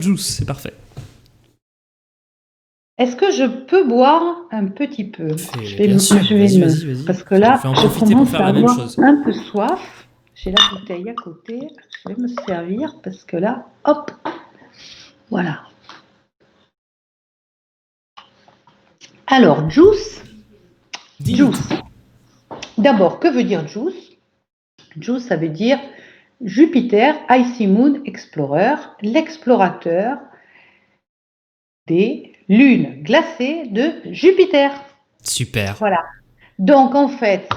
Juice, c'est parfait. Est-ce que je peux boire un petit peu? Bien sûr, vas-y. Parce que là, Je vais en je profiter pour commence faire à la même avoir chose. un peu soif. J'ai la bouteille à côté. Je vais me servir parce que là, hop, voilà. Alors, juice. Dis-nous tout. D'abord, que veut dire juice? Juice, ça veut dire Jupiter Icy Moon Explorer, l'explorateur des lunes glacées de Jupiter. Super. Voilà. Donc, en fait,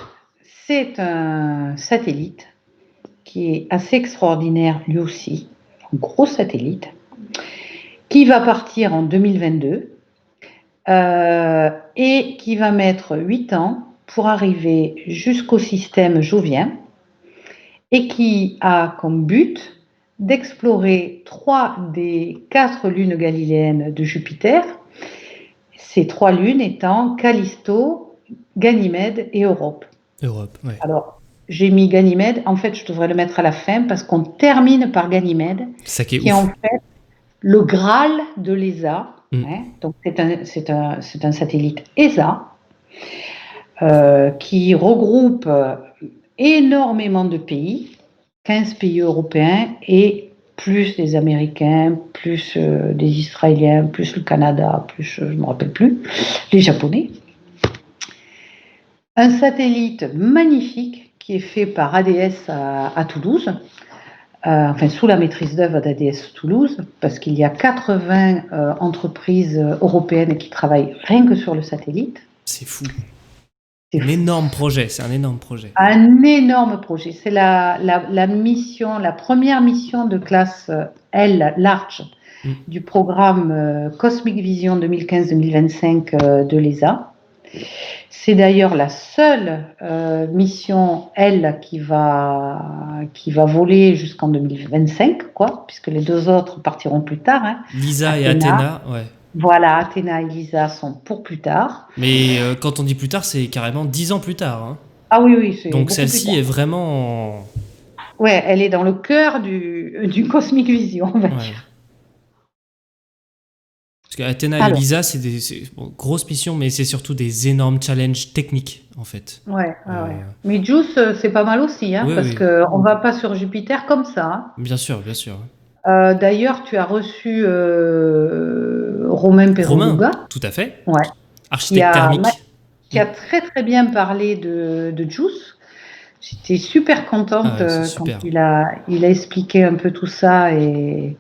c'est un satellite qui est assez extraordinaire lui aussi, un gros satellite, qui va partir en 2022 et qui va mettre 8 ans pour arriver jusqu'au système jovien et qui a comme but d'explorer 3 des 4 lunes galiléennes de Jupiter, ces 3 lunes étant Callisto, Ganymède et Europe. Europe, ouais. Alors, j'ai mis Ganymède, en fait je devrais le mettre à la fin parce qu'on termine par Ganymède, Ça qui est qui est ouf. en fait le Graal de l'ESA. Mm. Donc c'est un satellite ESA qui regroupe énormément de pays, 15 pays européens et plus des Américains, plus des Israéliens, plus le Canada, plus je ne me rappelle plus, les Japonais. Un satellite magnifique qui est fait par ADS à Toulouse, enfin sous la maîtrise d'œuvre d'ADS Toulouse, parce qu'il y a 80 entreprises européennes qui travaillent rien que sur le satellite. C'est fou. C'est un énorme projet. Un énorme projet. C'est la mission, la première mission de classe L, large, du programme Cosmic Vision 2015-2025 de l'ESA. C'est d'ailleurs la seule mission, elle, qui va voler jusqu'en 2025, quoi, puisque les 2 autres partiront plus tard. Hein. Lisa et Athéna, ouais. Voilà, Athéna et Lisa sont pour plus tard. Mais quand on dit plus tard, c'est carrément 10 ans plus tard. Hein. Ah oui, c'est donc beaucoup celle-ci plus tard. est vraiment... Ouais, elle est dans le cœur du Cosmic Vision, on va dire. Parce qu'Athéna et Lisa, c'est grosses missions, mais c'est surtout des énormes challenges techniques, en fait. Ouais. Mais Juice, c'est pas mal aussi, hein, parce qu'on ne va pas sur Jupiter comme ça. Hein. Bien sûr. D'ailleurs, tu as reçu Romain Peroluga. Tout à fait. Ouais. Architecte thermique. Qui a très très bien parlé de Juice. J'étais super contente quand il a expliqué un peu tout ça et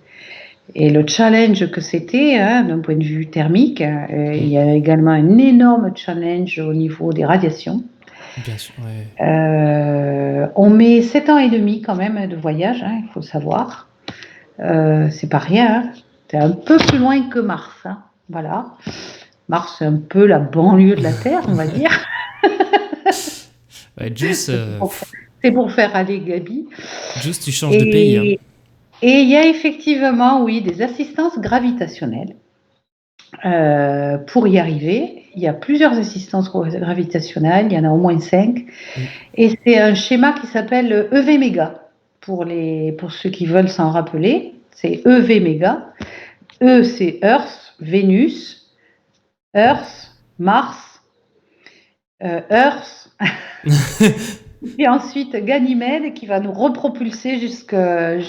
le challenge que c'était d'un point de vue thermique. Il y a également un énorme challenge au niveau des radiations. Bien sûr, ouais. On met 7 ans et demi quand même de voyage, hein, il faut le savoir. C'est pas rien. Hein. C'est un peu plus loin que Mars. Hein. Voilà. Mars, c'est un peu la banlieue de la Terre, on va dire. Ouais, Juice, c'est pour faire aller Gabi. Juice, tu changes de pays. Hein. Et il y a effectivement, oui, des assistances gravitationnelles. Pour y arriver, il y a plusieurs assistances gravitationnelles, il y en a au moins 5. Et c'est un schéma qui s'appelle EV-méga. Pour ceux qui veulent s'en rappeler, c'est EV-méga. E, c'est Earth, Vénus, Earth, Mars, Earth. Et ensuite Ganymède qui va nous repropulser jusque vers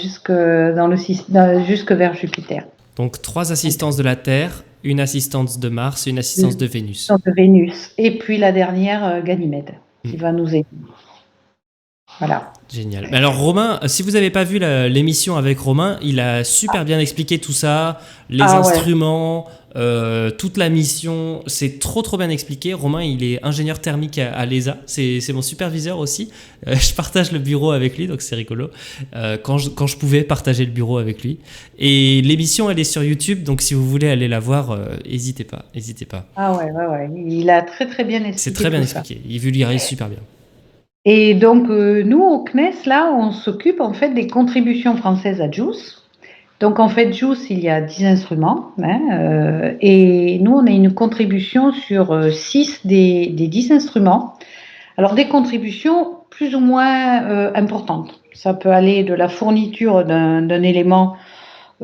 Jupiter. Donc 3 assistances de la Terre, une assistance de Mars et une assistance de Vénus. Et puis la dernière, Ganymède, qui va nous aider. Voilà. Génial. Mais alors Romain, si vous n'avez pas vu l'émission avec Romain, il a super bien expliqué tout ça, les instruments, toute la mission, c'est trop bien expliqué. Romain, il est ingénieur thermique à l'ESA, c'est mon superviseur aussi. Je partage le bureau avec lui, donc c'est rigolo. Quand je pouvais partager le bureau avec lui. Et l'émission, elle est sur YouTube, donc si vous voulez aller la voir, n'hésitez pas. Ah ouais. Il a très bien expliqué. C'est très bien expliqué. Il vulgarise super bien. Et donc, nous, au CNES, là, on s'occupe en fait des contributions françaises à Juice. Donc, en fait, Juice, il y a 10 instruments. Et nous, on a une contribution sur 6 des 10 instruments. Alors, des contributions plus ou moins importantes. Ça peut aller de la fourniture d'un élément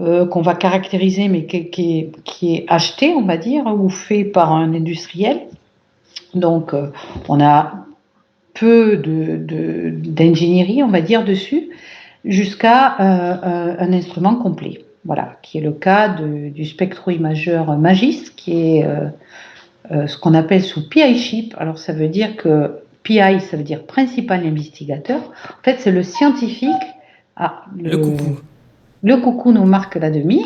qu'on va caractériser, mais qui est acheté, on va dire, ou fait par un industriel. Donc, on a peu d'ingénierie, on va dire, dessus, jusqu'à un instrument complet. Voilà, qui est le cas du spectroimageur Magis, qui est ce qu'on appelle sous PI chip. Alors, ça veut dire que PI, ça veut dire principal investigateur. En fait, c'est le scientifique. Ah, Le coucou. Le coucou nous marque la demi.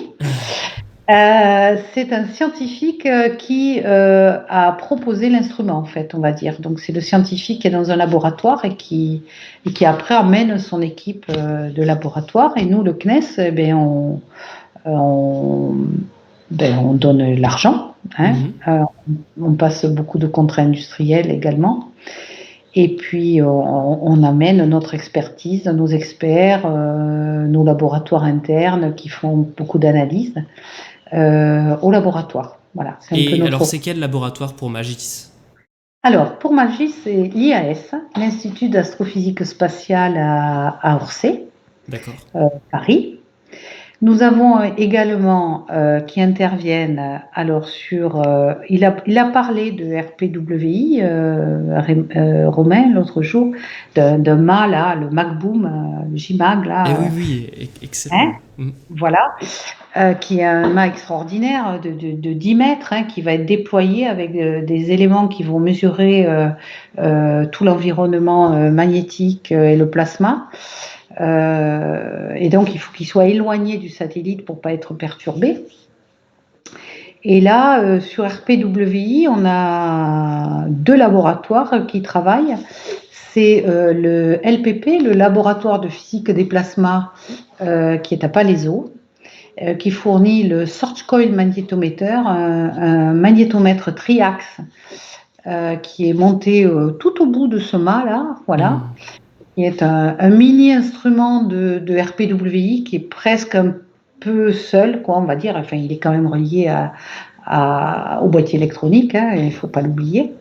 C'est un scientifique qui a proposé l'instrument, en fait, on va dire. Donc, c'est le scientifique qui est dans un laboratoire et qui après emmène son équipe de laboratoire. Et nous, le CNES, on donne l'argent. Hein. On passe beaucoup de contrats industriels également. Et puis, on amène notre expertise, nos experts, nos laboratoires internes qui font beaucoup d'analyses au laboratoire. Voilà, Et alors, c'est quel laboratoire pour Magis? Alors, pour Magis, c'est l'IAS, l'Institut d'astrophysique spatiale à Orsay, Paris. Nous avons également qui interviennent alors sur. Il a parlé de RPWI, Romain, l'autre jour, d'un mât là, le MacBoom, le JMAG là. Et oui, excellent. Hein, voilà, qui est un mât extraordinaire de 10 mètres, hein, qui va être déployé avec des éléments qui vont mesurer tout l'environnement magnétique et le plasma. Et donc, il faut qu'il soit éloigné du satellite pour ne pas être perturbé. Et là, sur RPWI, on a 2 laboratoires qui travaillent. C'est le LPP, le laboratoire de physique des plasmas, qui est à Palaiseau, qui fournit le Search Coil Magnétomètre, un magnétomètre triaxe qui est monté tout au bout de ce mât-là, voilà. Il est un mini-instrument de RPWI qui est presque un peu seul, quoi, on va dire. Enfin, il est quand même relié au boîtier électronique, hein, il ne faut pas l'oublier.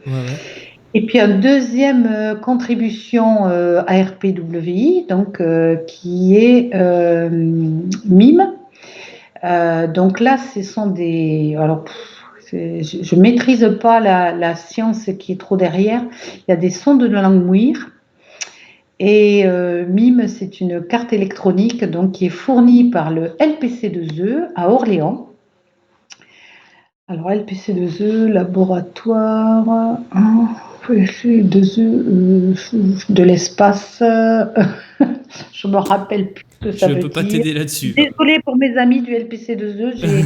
Et puis, une deuxième contribution à RPWI, donc, qui est MIME. Donc là, ce sont des... Alors, je ne maîtrise pas la science qui est trop derrière. Il y a des sondes de Langmuir. Et MIME, c'est une carte électronique donc, qui est fournie par le LPC2E à Orléans. Alors, LPC2E, laboratoire LPC2E de l'espace. Je ne me rappelle plus ce que ça veut dire. Je ne peux pas t'aider là-dessus. Désolée pour mes amis du LPC2E, j'ai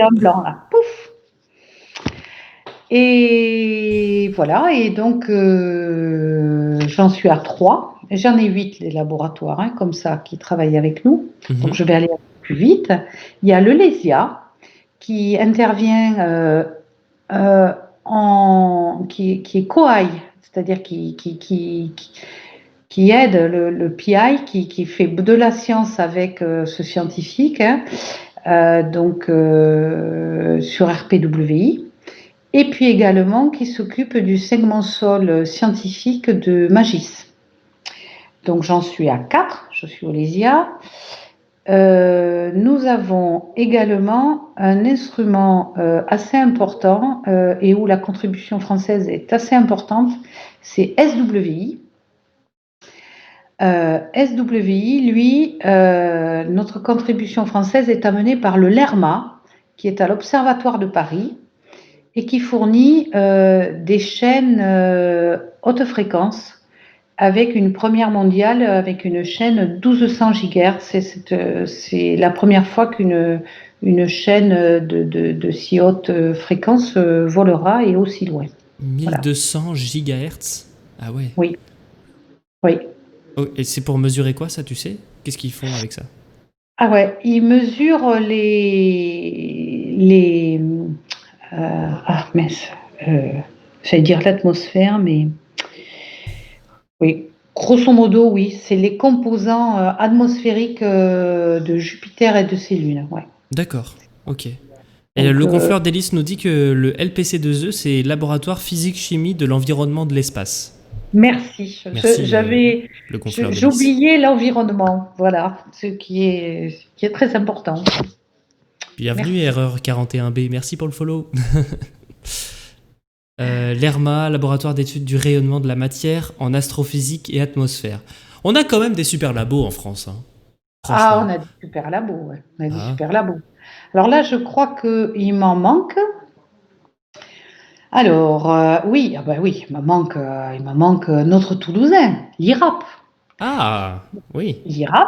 un blanc là. Pouf! Et voilà, et donc j'en suis à 3. J'en ai 8 les laboratoires, hein, comme ça, qui travaillent avec nous. Donc je vais aller plus vite. Il y a le LESIA qui intervient qui est COAI, c'est-à-dire qui aide le PI, qui fait de la science avec ce scientifique, hein, donc sur RPWI. Et puis également qui s'occupe du segment sol scientifique de Magis. Donc j'en suis à 4, je suis au LESIA. Nous avons également un instrument assez important et où la contribution française est assez importante, c'est SWI. SWI, lui, notre contribution française est amenée par le LERMA, qui est à l'Observatoire de Paris, et qui fournit des chaînes haute fréquence avec une première mondiale, avec une chaîne 1200 GHz. C'est la première fois qu'une chaîne de si haute fréquence volera et aussi loin. 1200 voilà. GHz? Ah ouais. Oui. Oh, et c'est pour mesurer quoi, ça, tu sais? Qu'est-ce qu'ils font avec ça? Ah ouais, ils mesurent les j'allais dire l'atmosphère, mais oui, grosso modo, oui, c'est les composants atmosphériques de Jupiter et de ses lunes. Ouais. D'accord, ok. Et donc, le confrère d'Hélice nous dit que le LPC2E, c'est Laboratoire Physique-Chimie de l'environnement de l'espace. Merci. J'oubliais l'environnement, voilà, ce qui est très important. Bienvenue, Merci. Erreur 41B. Merci pour le follow. L'ERMA, laboratoire d'études du rayonnement de la matière en astrophysique et atmosphère. On a quand même des super labos en France, hein. Ah, on Franchement. a des super labos, ouais. On a des Ah. super labos. Alors là, je crois qu'il m'en manque. Alors, oui, ah bah oui, il me manque notre Toulousain, l'IRAP. Ah, oui. L'IRAP.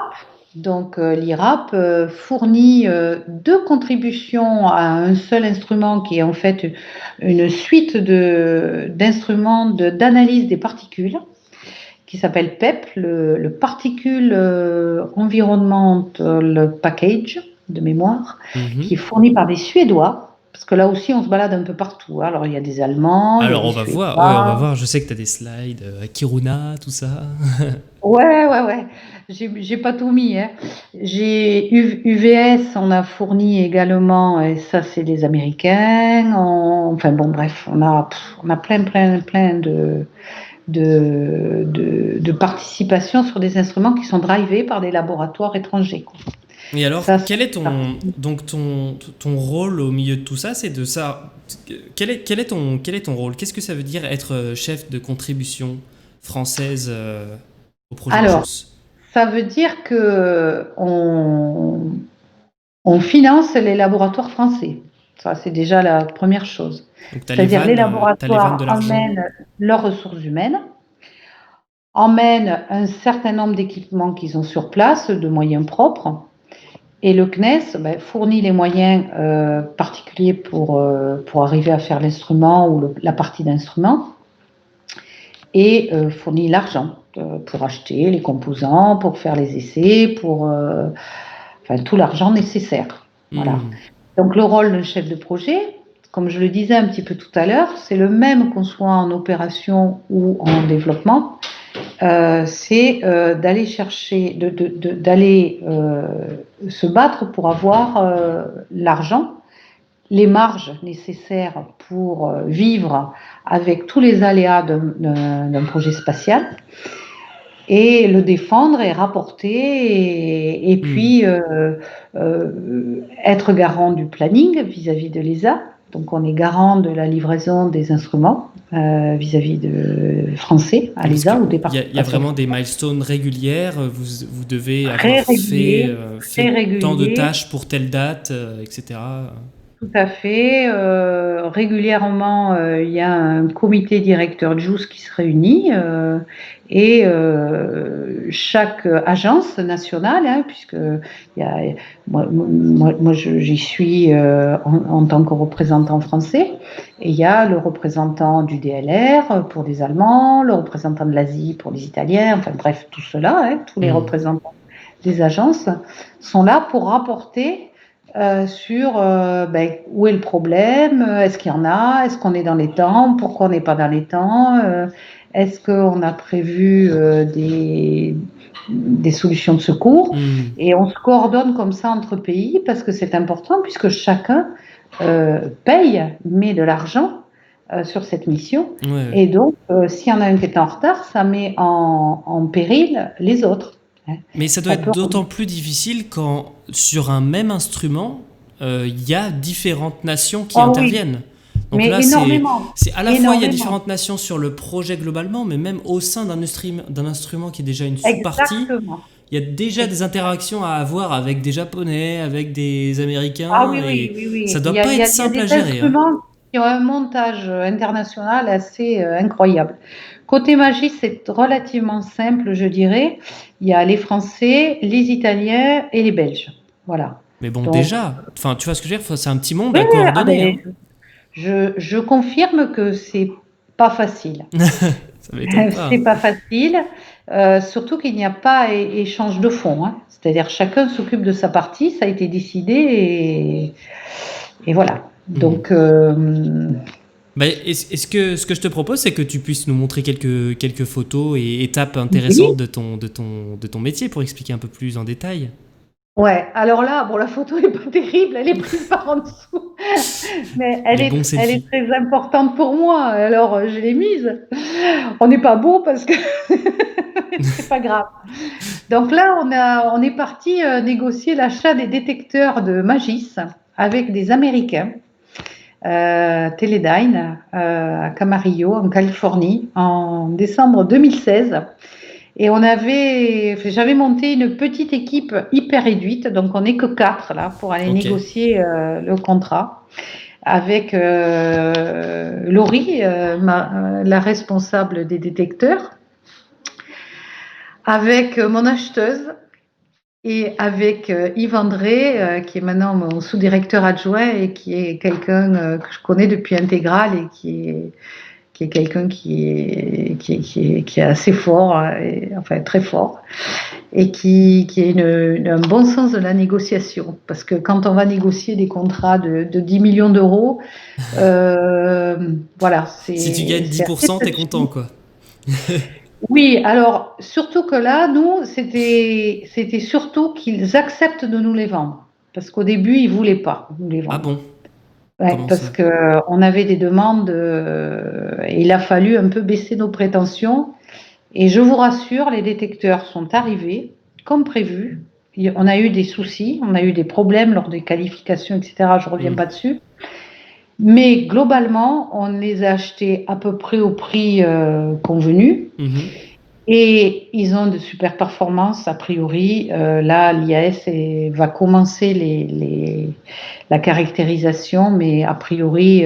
Donc, l'IRAP fournit deux contributions à un seul instrument qui est en fait une suite d'instruments d'analyse des particules qui s'appelle PEP, le Particle Environmental Package de mémoire, qui est Mhm. fourni par des Suédois. Parce que là aussi, on se balade un peu partout. Alors, il y a des Allemands, il y a Alors, des on va voir. Ouais, on va Suédois. voir. Je sais que tu as des slides à Kiruna, tout ça. Ouais, ouais, ouais. J'ai pas tout mis, hein. J'ai UVS, on a fourni également, et ça, c'est les Américains. Enfin, bon, bref, on a plein de participation sur des instruments qui sont drivés par des laboratoires étrangers, quoi. Et alors, Ça, quel est c'est parti. ton rôle au milieu de tout ça? C'est de ça. Quel est ton rôle? Qu'est-ce que ça veut dire être chef de contribution française au projet Alors, JUICE? ça veut dire que on finance les laboratoires français. Ça, c'est déjà la première chose. Donc, C'est-à-dire les t'as les vannes de laboratoires l'argent. emmènent leurs ressources humaines, emmènent un certain nombre d'équipements qu'ils ont sur place, de moyens propres, et le CNES fournit les moyens particuliers pour arriver à faire l'instrument ou la partie d'instrument, et fournit l'argent pour acheter les composants, pour faire les essais, enfin, tout l'argent nécessaire. Voilà. Hmm. Donc le rôle d'un chef de projet, comme je le disais un petit peu tout à l'heure, c'est le même qu'on soit en opération ou en développement. C'est d'aller chercher, d'aller se battre pour avoir l'argent, les marges nécessaires pour vivre avec tous les aléas d'un projet spatial, et le défendre et rapporter, et Hmm. puis être garant du planning vis-à-vis de l'ESA. Donc on est garant de la livraison des instruments vis-à-vis de français à Parce qu'il l'ESA ou y a département vraiment des milestones régulières. Vous devez avoir très régulier, très fait tant de régulier. tâches pour telle date, etc. Tout à fait. Régulièrement, il y a un comité directeur JUICE qui se réunit, et chaque agence nationale, hein, puisque il y a, moi j'y suis en tant que représentant français, et il y a le représentant du DLR pour les Allemands, le représentant de l'Asie pour les Italiens, enfin bref, tout cela, hein, tous les Hmm. représentants des agences sont là pour rapporter sur où est le problème, est-ce qu'il y en a, est-ce qu'on est dans les temps, pourquoi on n'est pas dans les temps, est-ce qu'on a prévu des solutions de secours, Hmm. et on se coordonne comme ça entre pays parce que c'est important puisque chacun paye, met de l'argent sur cette mission, Ouais, ouais. et donc s'il y en a un qui est en retard, ça met en péril les autres, hein. Mais ça doit Ça être peut. d'autant plus difficile quand sur un même instrument, il y a différentes nations qui Oh oui, interviennent. Donc mais là, énormément, c'est à la fois il y a énormément. différentes nations sur le projet globalement, mais même au sein d'un instrument qui est déjà une sous-partie, Exactement. il y a déjà des interactions à avoir avec des Japonais, avec des Ah Américains, oui, oui, et oui, ça oui. doit pas être Il y a simple à des gérer, hein. instruments qui ont un montage international assez incroyable. Côté magie, c'est relativement simple, je dirais. Il y a les Français, les Italiens et les Belges. Voilà. Mais bon, Donc, déjà, enfin, tu vois ce que je veux dire, c'est un petit monde oui, à oui, ah coordonner, ben, hein. je confirme que c'est pas facile. Ça m'étonne pas, C'est hein. pas facile, surtout qu'il n'y a pas échange de fonds, hein. C'est-à-dire chacun s'occupe de sa partie, ça a été décidé, et voilà. Hmm. Donc, Bah, est-ce que ce que je te propose, c'est que tu puisses nous montrer quelques photos et étapes intéressantes oui. de ton métier pour expliquer un peu plus en détail? Ouais, alors là, bon, la photo est pas terrible, elle est prise par en dessous, mais Les bons elle est selfies. très importante pour moi, alors je l'ai mise. On n'est pas beau parce que c'est pas grave. Donc là, on est parti négocier l'achat des détecteurs de Magis avec des Américains, Teledyne, à Camarillo, en Californie, en décembre 2016. Et j'avais monté une petite équipe hyper réduite, donc on n'est que 4 là pour aller négocier le contrat avec Laurie, la responsable des détecteurs, avec mon acheteuse et avec Yves André, qui est maintenant mon sous-directeur adjoint et qui est quelqu'un que je connais depuis Intégral et qui est quelqu'un qui est assez fort, enfin très fort, et qui a un bon sens de la négociation. Parce que quand on va négocier des contrats de 10 millions d'euros, voilà. Si tu gagnes 10%, t'es content, quoi. Oui, alors surtout que là, nous, c'était surtout qu'ils acceptent de nous les vendre. Parce qu'au début, ils ne voulaient pas nous les vendre. Ah bon? Ouais, parce qu'on avait des demandes et il a fallu un peu baisser nos prétentions. Et je vous rassure, les détecteurs sont arrivés comme prévu. On a eu des soucis, on a eu des problèmes lors des qualifications, etc. Je ne reviens pas dessus. Mais globalement, on les a achetés à peu près au prix convenu. Et ils ont de super performances, a priori. Là, l'IAS va commencer la caractérisation, mais a priori,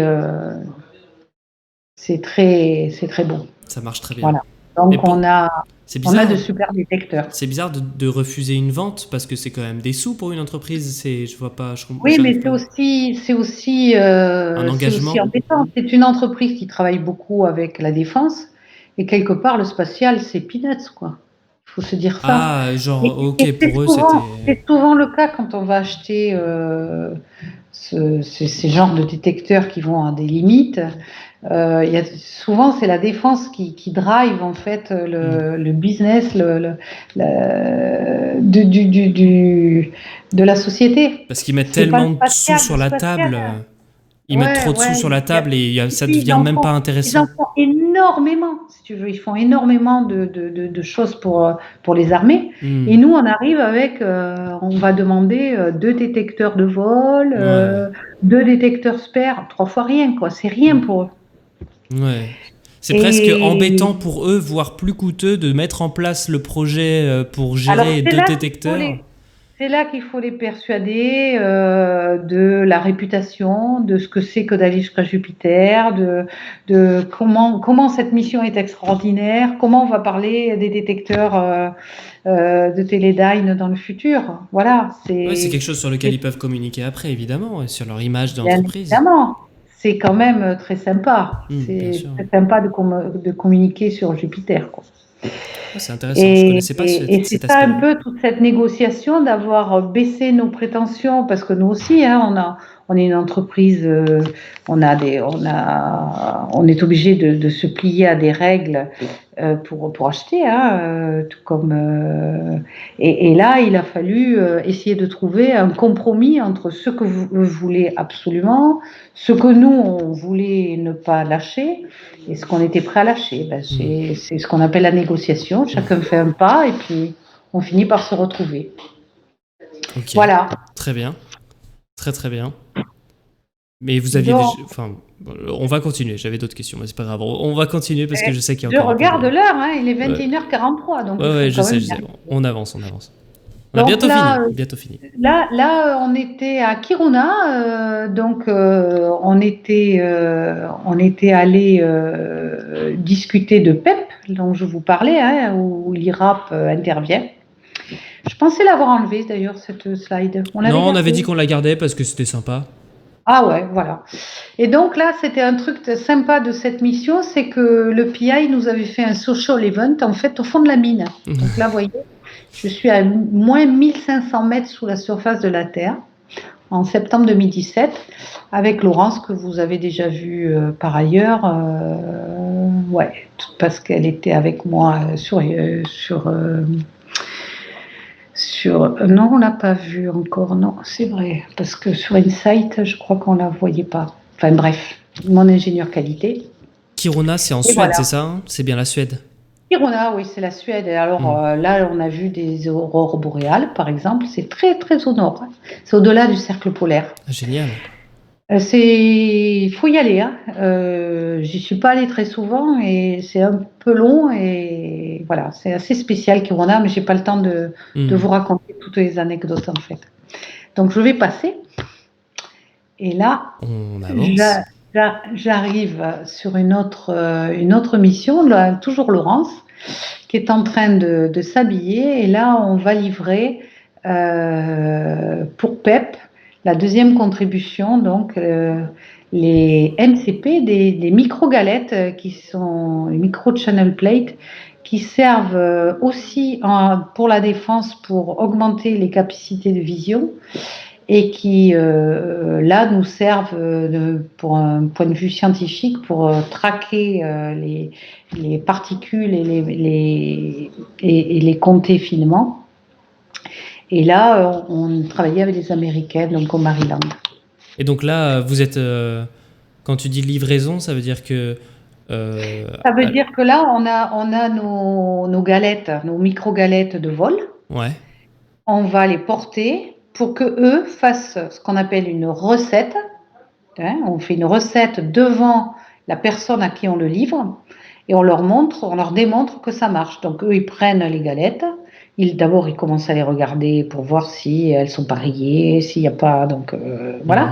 c'est très bon. Ça marche très bien. Voilà. Donc, on a de super détecteurs. C'est bizarre de refuser une vente parce que c'est quand même des sous pour une entreprise. Je vois pas. Oui, mais c'est aussi un engagement. C'est aussi embêtant. C'est une entreprise qui travaille beaucoup avec la défense et quelque part, le spatial, c'est peanuts, quoi. Il faut se dire ça. Ah, genre, ok, pour eux, c'est souvent le cas quand on va acheter ces genres de détecteurs qui vont à des limites. Souvent, c'est la défense qui drive en fait le business de la société. Parce qu'ils mettent tellement de sous sur la table. Ils mettent trop de sous sur la table et ça devient même pas intéressant. Ils en font énormément, si tu veux. Ils font énormément de choses pour les armées. Et nous, on arrive avec, on va demander 2 détecteurs de vol, 2 détecteurs spares, 3 fois rien, quoi. C'est rien pour eux. Ouais. C'est presque embêtant pour eux, voire plus coûteux, de mettre en place le projet pour gérer 2 détecteurs. C'est là qu'il faut les persuader de la réputation, de ce que c'est que d'aller jusqu'à Jupiter, de comment cette mission est extraordinaire, comment on va parler des détecteurs de Teledyne dans le futur. Voilà. C'est quelque chose sur lequel ils peuvent communiquer après, évidemment, sur leur image d'entreprise. Évidemment. C'est quand même très sympa. C'est très sympa de communiquer sur Jupiter, quoi. C'est intéressant, je ne connaissais pas cet aspect. Et c'est ça un peu toute cette négociation d'avoir baissé nos prétentions, parce que nous aussi, on est une entreprise, on est obligé de se plier à des règles pour acheter, tout comme. Et là, il a fallu essayer de trouver un compromis entre ce que vous voulez absolument, ce que nous on voulait ne pas lâcher, et ce qu'on était prêt à lâcher. C'est ce qu'on appelle la négociation. Chacun fait un pas et puis on finit par se retrouver. Okay. Voilà. Très bien. Très très bien. Mais vous aviez on va continuer. J'avais d'autres questions, mais c'est pas grave. On va continuer parce que je sais qu'il y a encore. Je regarde l'heure, il est 21h43. Donc je sais. On avance. On a bientôt fini. Là, on était à Kiruna, donc on était allé discuter de PEP, dont je vous parlais, où l'IRAP intervient. Je pensais l'avoir enlevé d'ailleurs, cette slide. On avait dit qu'on la gardait parce que c'était sympa. Ah ouais, voilà. Et donc là, c'était un truc sympa de cette mission, c'est que le PI nous avait fait un social event, en fait, au fond de la mine. Donc là, vous voyez, je suis à moins 1500 mètres sous la surface de la Terre, en septembre 2017, avec Laurence, que vous avez déjà vue par ailleurs. Parce qu'elle était avec moi non, on l'a pas vu encore, non, c'est vrai, parce que sur Insight, je crois qu'on la voyait pas. Enfin bref, mon ingénieur qualité. Kiruna, c'est en Suède, voilà. C'est ça, c'est bien la Suède. Kiruna, oui, c'est la Suède. Et alors là, on a vu des aurores boréales, par exemple. C'est très, très au nord, hein. C'est au-delà du cercle polaire. Génial. Il faut y aller, hein. J'y suis pas allée très souvent et c'est un peu long et voilà, c'est assez spécial Kiruna, mais j'ai pas le temps de vous raconter toutes les anecdotes en fait. Donc je vais passer et là, on avance. J'arrive sur une autre mission, là, toujours Laurence, qui est en train de s'habiller et là on va livrer pour PEP la deuxième contribution, donc les MCP, des micro-galettes qui sont les micro-channel plates qui servent aussi pour la défense pour augmenter les capacités de vision et qui là nous servent pour un point de vue scientifique pour traquer les particules et les compter finement. Et là, on travaillait avec les Américains, donc au Maryland. Et donc là, vous êtes... quand tu dis livraison, ça veut dire que... ça veut dire que là, on a nos galettes, nos micro-galettes de vol. Ouais. On va les porter pour qu'eux fassent ce qu'on appelle une recette. Hein, on fait une recette devant la personne à qui on le livre et on leur démontre que ça marche. Donc eux, ils prennent les galettes. D'abord, ils commencent à les regarder pour voir si elles sont pas rayées, s'il n'y a pas. Donc voilà.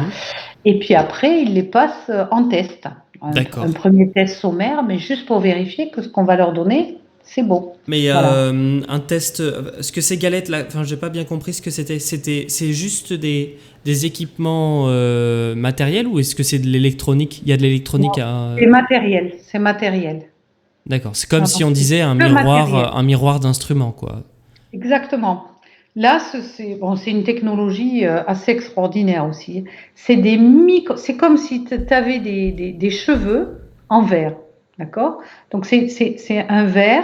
Et puis après, ils les passent en test. Un premier test sommaire, mais juste pour vérifier que ce qu'on va leur donner, c'est bon. Mais voilà. Un test, est-ce que ces galettes là, enfin, j'ai pas bien compris ce que c'était. C'est juste des équipements matériels ou est-ce que c'est de l'électronique? Il y a de l'électronique à. C'est matériel. D'accord. C'est comme si on disait un miroir d'instrument, quoi. Exactement. Là, c'est une technologie assez extraordinaire aussi. C'est comme si tu avais des cheveux en verre, d'accord? Donc c'est un verre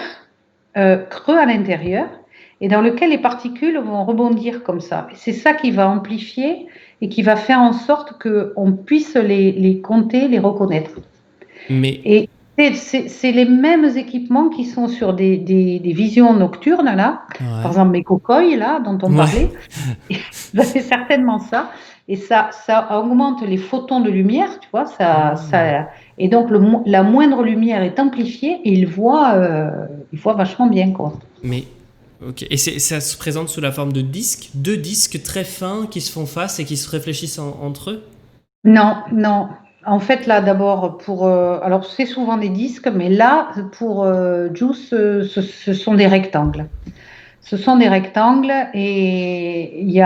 creux à l'intérieur et dans lequel les particules vont rebondir comme ça. C'est ça qui va amplifier et qui va faire en sorte qu'on puisse les compter, les reconnaître. Et c'est les mêmes équipements qui sont sur des visions nocturnes, là. Ouais. Par exemple, mes cocoilles, là, dont on parlait. C'est certainement ça. Et ça augmente les photons de lumière, tu vois. Et donc, la moindre lumière est amplifiée et il voit vachement bien, quoi. Mais, ok. Et ça se présente sous la forme de disques? 2 disques très fins qui se font face et qui se réfléchissent entre eux? Non. En fait, là, d'abord, alors c'est souvent des disques, mais là, pour Juice, ce sont des rectangles. Ce sont des rectangles et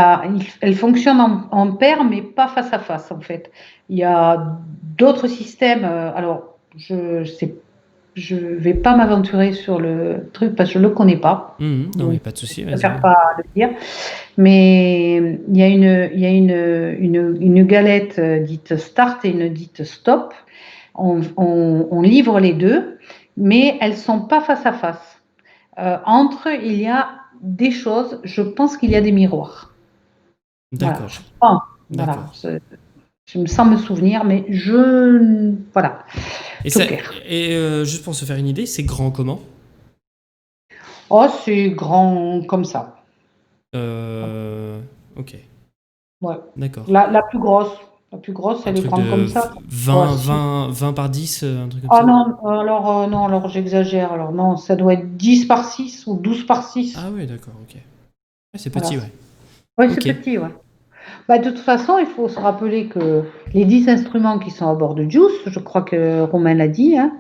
elles fonctionnent en paire, mais pas face à face, en fait. Il y a d'autres systèmes. Alors, je vais pas m'aventurer sur le truc parce que je le connais pas. Non, mais pas de souci. Je préfère pas le dire. Mais il y a une galette dite start et une dite stop. On livre les deux, mais elles sont pas face à face. Entre, il y a des choses. Je pense qu'il y a des miroirs. D'accord. Voilà, je me sens me souvenir, mais voilà. Et juste pour se faire une idée, c'est grand comment? Oh, c'est grand comme ça. Ok. Ouais. D'accord. La plus grosse, elle est grande comme ça. 20 par 10, un truc comme ça? Non, alors j'exagère. Alors non, ça doit être 10 par 6 ou 12 par 6. Ah oui, d'accord, ok. C'est petit, voilà. Oui, c'est petit, ouais. De toute façon, il faut se rappeler que les 10 instruments qui sont à bord de Juice, je crois que Romain l'a dit, hein,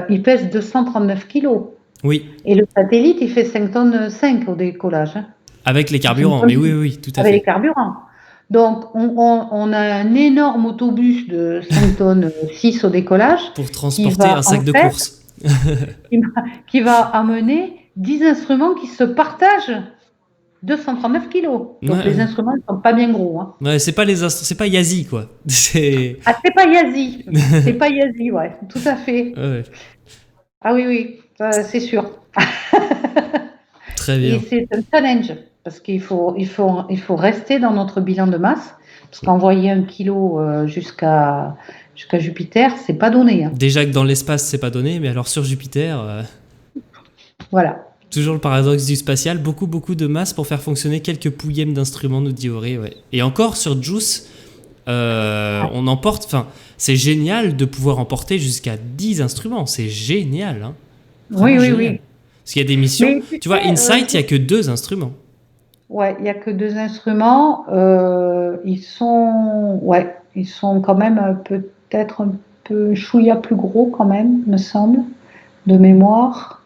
ils pèsent 239 kilos. Oui. Et le satellite, il fait 5 tonnes 5 au décollage. Hein. Avec les carburants, mais oui, tout à fait. Avec les carburants. Donc, on a un énorme autobus de 5 tonnes 6 au décollage. Pour transporter un sac de course. qui va amener 10 instruments qui se partagent 239 kilos. Donc, les instruments ne sont pas bien gros. Hein. Ouais, c'est pas Yazi, quoi. C'est pas Yazi. C'est pas Yazi, ouais. Tout à fait. Ouais. Ah oui, c'est sûr. Très bien. Et c'est un challenge. Parce qu'il faut rester dans notre bilan de masse, parce qu'envoyer 1 kilo jusqu'à Jupiter, c'est pas donné. Hein. Déjà que dans l'espace, c'est pas donné, mais alors sur Jupiter... Voilà. Toujours le paradoxe du spatial, beaucoup de masse pour faire fonctionner quelques pouillèmes d'instruments, nous dit Auré, ouais. Et encore sur Juice, on emporte, enfin, c'est génial de pouvoir emporter jusqu'à 10 instruments, c'est génial, hein. Vraiment Oui. génial. Parce qu'il y a des missions, Mais tu vois, Insight, il n'y a que 2 instruments. Ouais, il n'y a que 2 instruments. Ils sont quand même peut-être un peu chouïa plus gros quand même, me semble, de mémoire,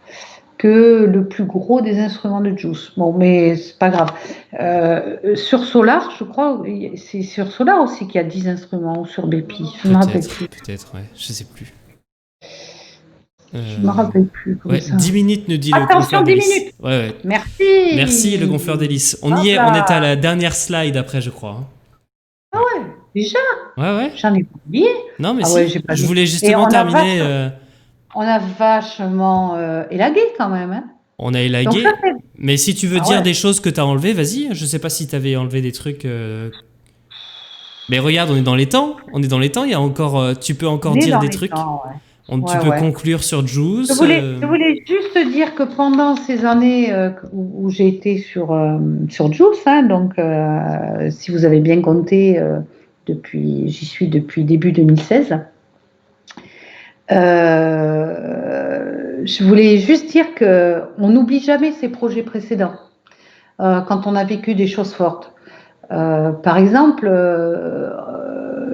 que le plus gros des instruments de Juice. Bon, mais c'est pas grave. Sur Solar, je crois, c'est sur Solar aussi qu'il y a 10 instruments, ou sur Bepi. Je ne me rappelle plus. Peut-être, ouais, je sais plus. Je me rappelle plus comme Ouais, ça. 10 minutes, nous dit le Attention, gonfleur 10 d'hélice. minutes. Ouais. Merci, le Merci. gonfleur d'hélice. On y Hop est, on est à là. la dernière slide après, je crois, hein. Ah ouais, déjà, Ouais. j'en ai pas oublié. Non, mais Ah ouais, si, j'ai pas je vu. voulais Et justement terminer. on a vachement élagué quand même, hein. On a Donc ça élagué, c'est. mais si tu veux Ah dire ouais. des choses que t'as enlevées, vas-y. Je sais pas si t'avais enlevé des trucs. Mais regarde, on est dans les temps. On est dans les temps. Il y a encore, tu peux On encore est dire dans des les trucs. temps, ouais. Tu Ouais, peux ouais. conclure sur Je Juice. voulais, je voulais juste dire que pendant ces années où j'ai été sur Juice, hein, donc si vous avez bien compté, j'y suis depuis début 2016. Je voulais juste dire que on n'oublie jamais ses projets précédents quand on a vécu des choses fortes. Par exemple,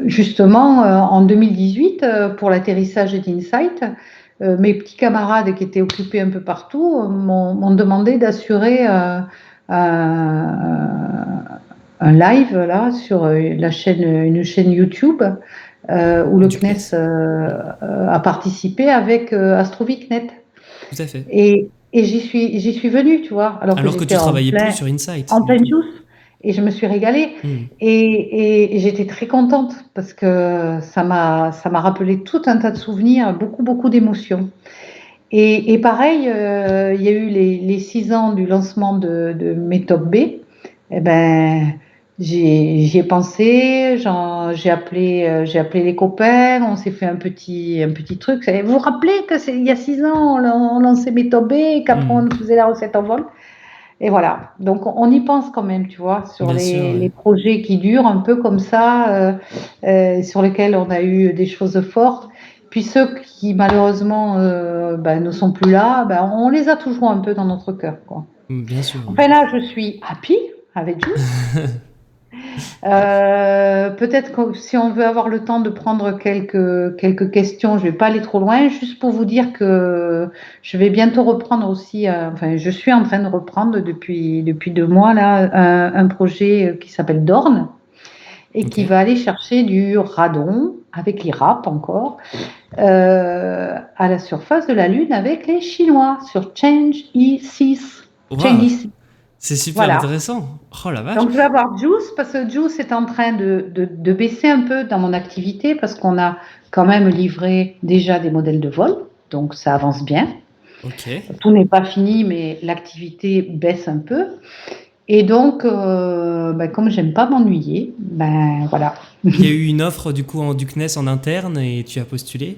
justement, en 2018, pour l'atterrissage d'Insight, mes petits camarades qui étaient occupés un peu partout m'ont demandé d'assurer un live là sur une chaîne YouTube où le du CNES CNES. a participé avec AstroVicNet. Tout à fait. Et j'y suis venue, tu vois, alors que Alors que tu j'étais travaillais plus sur Insight, en du pleine coup. juice. Et je me suis régalée. Hmm. Et j'étais très contente parce que ça m'a rappelé tout un tas de souvenirs, beaucoup d'émotions. Et pareil, il y a eu les 6 ans du lancement de Méthode B. Eh ben, j'y ai pensé, j'ai appelé les copains, on s'est fait un petit truc. Vous vous rappelez que il y a 6 ans, on lançait Méthode B et qu'après Hmm. on faisait la recette en vol. Et voilà. Donc on y pense quand même, tu vois, sur Bien sûr, ouais. les projets qui durent un peu comme ça, sur lesquels on a eu des choses fortes. Puis ceux qui malheureusement ne sont plus là, on les a toujours un peu dans notre cœur, quoi. Bien sûr, ouais. Enfin là, je suis happy avec Juice. Peut-être que si on veut avoir le temps de prendre quelques questions, je ne vais pas aller trop loin, juste pour vous dire que je vais bientôt reprendre aussi, enfin je suis en train de reprendre depuis 2 mois là, un projet qui s'appelle Dorn et qui Ok. va aller chercher du radon avec l'IRAP encore à la surface de la Lune avec les Chinois sur Change E6. Waouh, Change E6. c'est super Voilà. intéressant. Oh la vache. Donc, je vais avoir Juice parce que Juice est en train de baisser un peu dans mon activité parce qu'on a quand même livré déjà des modèles de vol. Donc, ça avance bien. Ok. Tout n'est pas fini, mais l'activité baisse un peu. Et donc, comme j'aime pas m'ennuyer, voilà. Il y a eu une offre du coup du CNES en interne et tu as postulé?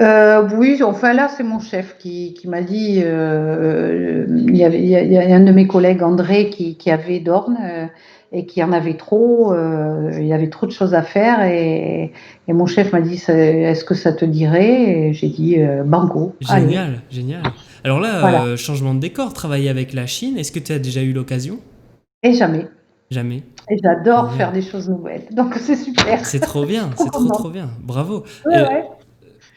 Oui, enfin là, c'est mon chef qui m'a dit, il y a un de mes collègues, André, qui avait Dorn et qui en avait trop. Il y avait trop de choses à faire et mon chef m'a dit, est-ce que ça te dirait? Et j'ai dit, banco, allez, Génial, génial. Alors là, voilà. changement de décor, travailler avec la Chine, est-ce que tu as déjà eu l'occasion? Et jamais. Jamais. Et j'adore Génial. faire des choses nouvelles. Donc c'est super. C'est trop bien, Trop c'est contente. trop bien. Bravo. Ouais, ouais.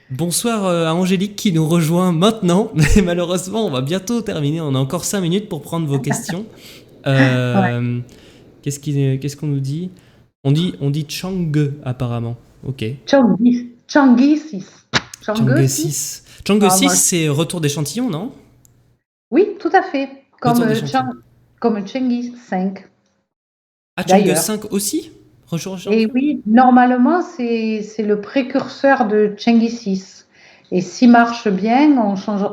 Bonsoir à Angélique qui nous rejoint maintenant, mais malheureusement on va bientôt terminer, on a encore 5 minutes pour prendre vos questions. Ouais. Qu'est-ce qu'on nous dit? On dit Chang'e apparemment. Ok. Changi 6. Chang'e Changi 6. 6. Chang'e Ah, 6, moi, c'est retour d'échantillon, non? oui, tout à fait. Retour d'échantillon. Comme Changi 5, Ah, Chang'e d'ailleurs. 5 aussi? Retour Et d'échantillon? oui, normalement, c'est le précurseur de Changi 6. Et s'il marche bien,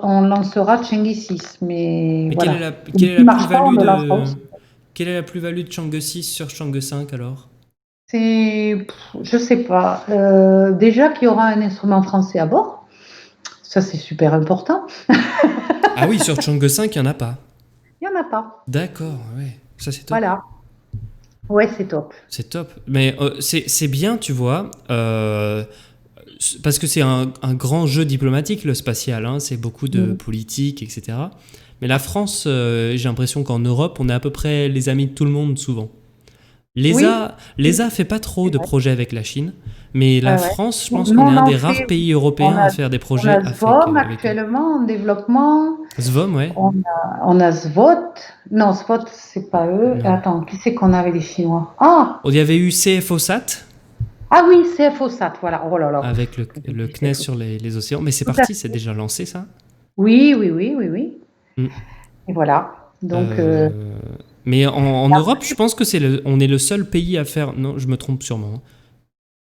on lancera Changi 6. Mais Mais voilà. quelle est S'il la marche pas, on plus-value le lancera aussi. quelle est la plus-value de Chang'e 6 sur Chang'e 5 alors? Je sais pas. Déjà qu'il y aura un instrument français à bord. ça c'est super important. Ah oui, sur Chang'e 5, il n'y en a pas. Il n'y en a pas. D'accord, ouais. Ça, c'est top. Voilà. Ouais, c'est top. C'est top. Mais c'est bien, tu vois, parce que c'est un grand jeu diplomatique, le spatial. Hein, c'est beaucoup de politique, etc. Mais la France, j'ai l'impression qu'en Europe, on est à peu près les amis de tout le monde, souvent. L'ESA fait pas trop de projets avec la Chine, mais la France, je pense qu'on est un des rares pays européens à faire des projets on a avec SVOM actuellement en développement. SVOM, ouais. On a SVOT. Non, SVOT, c'est pas eux. Non. Attends, qui c'est qu'on avait les Chinois? Ah, Il y avait eu CFOSAT. ah oui, CFOSAT, voilà. Oh là là. Avec le CNES sur les océans. Mais c'est parti, c'est déjà lancé, ça? Oui. Et voilà. Donc, mais en Europe, je pense que on est le seul pays à faire. Non, je me trompe sûrement.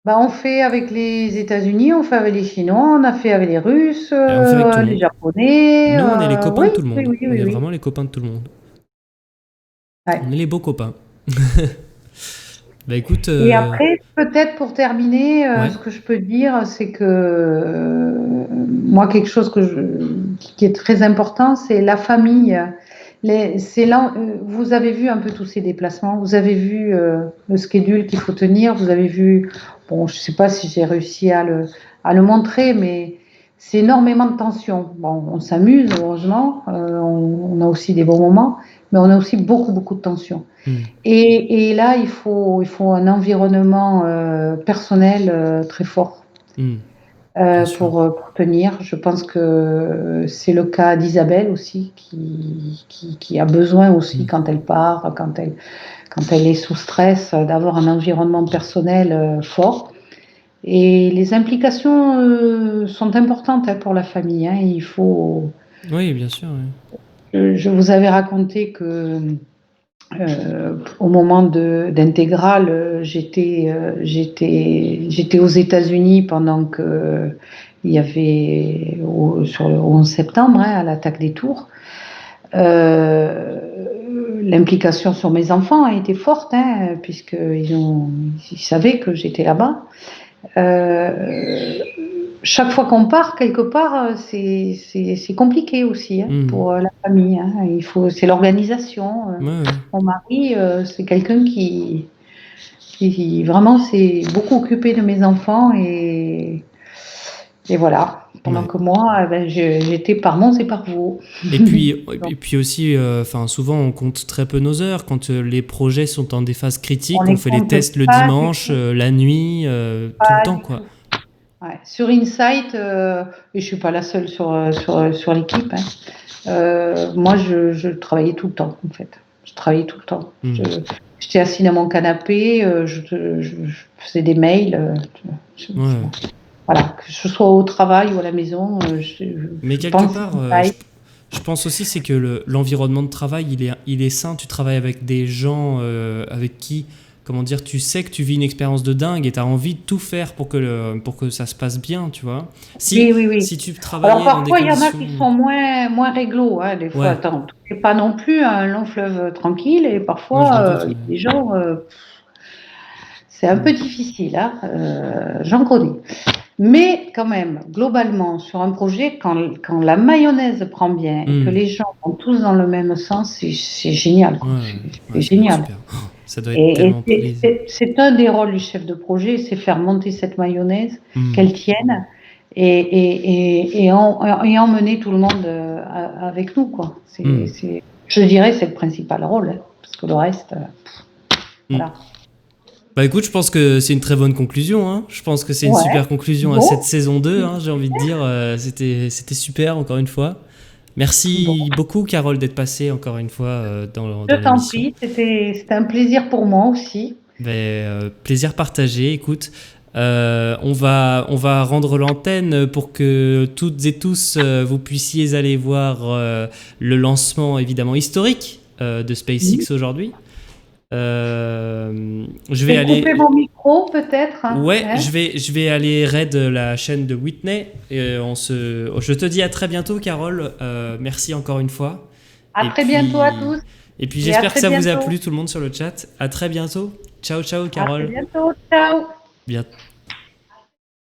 bah on fait avec les États-Unis, on fait avec les Chinois, on a fait avec les Russes, on fait avec tout le les monde. Japonais. Nous, on est les copains de tout le monde. Oui, on est vraiment les copains de tout le monde. Ouais. On est les beaux copains. Bah écoute. Et après, peut-être pour terminer, ouais. ce que je peux dire, c'est que moi, quelque chose qui est très important, c'est la famille. Vous avez vu un peu tous ces déplacements, vous avez vu le schedule qu'il faut tenir, vous avez vu, bon, je ne sais pas si j'ai réussi à le montrer, mais c'est énormément de tension. Bon, on s'amuse, heureusement, on a aussi des bons moments, mais on a aussi beaucoup de tension. Et là, il faut un environnement personnel très fort pour tenir. Je pense que c'est le cas d'Isabelle aussi, qui a besoin aussi, quand elle part, quand elle est sous stress, d'avoir un environnement personnel fort. Et les implications sont importantes pour la famille. Hein. Il faut. Oui, bien sûr. Oui. Je vous avais raconté que au moment d'intégrale, j'étais aux États-Unis pendant que il y avait sur le 11 septembre, à l'attaque des tours. L'implication sur mes enfants a été forte, puisqu'ils savaient que j'étais là-bas. Chaque fois qu'on part quelque part, c'est compliqué aussi pour la famille. C'est l'organisation. Mon mari, c'est quelqu'un qui vraiment s'est beaucoup occupé de mes enfants et voilà. Pendant que moi, j'étais par Mons et par Vaux. Et puis aussi, souvent on compte très peu nos heures. Quand les projets sont dans des phases critiques, on fait les tests le dimanche, la nuit, tout le temps, quoi. Ouais. Sur Insight, et je suis pas la seule sur l'équipe. Moi, je travaillais tout le temps, en fait. Je travaillais tout le temps. J'étais assise à mon canapé, je faisais des mails. Voilà, que ce soit au travail ou à la maison. Mais quelque part, je pense aussi c'est que l'environnement de travail, il est sain. Tu travailles avec des gens avec qui, comment dire, tu sais que tu vis une expérience de dingue et tu as envie de tout faire pour que ça se passe bien, tu vois. Oui. Si tu travailles alors parfois, il y en a qui sont moins réglo. Des fois, attends, c'est pas non plus un long fleuve tranquille et parfois, les gens, c'est un peu difficile. J'en connais. Mais quand même, globalement, sur un projet, quand la mayonnaise prend bien et que les gens vont tous dans le même sens, c'est génial. C'est génial. Super. Ça doit être tellement plaisir. C'est un des rôles du chef de projet, c'est faire monter cette mayonnaise, qu'elle tienne et emmener tout le monde avec nous, quoi. Je dirais c'est le principal rôle, parce que le reste, voilà. Bah écoute, je pense que c'est une très bonne conclusion. Je pense que c'est une super conclusion à cette saison 2, j'ai envie de dire. C'était super, encore une fois. Merci beaucoup, Carole, d'être passée encore une fois dans l'émission. Je t'en prie, c'était un plaisir pour moi aussi. Plaisir partagé, écoute. On va rendre l'antenne pour que toutes et tous vous puissiez aller voir le lancement évidemment historique de SpaceX aujourd'hui. Je vais aller couper mon micro peut-être. Je vais aller raid la chaîne de Whitney et je te dis à très bientôt, Carole. Merci encore une fois. Très bientôt à tous. Et puis j'espère que ça vous a plu, tout le monde sur le chat. À très bientôt. Ciao, Carole. À très bientôt. Ciao. Bien.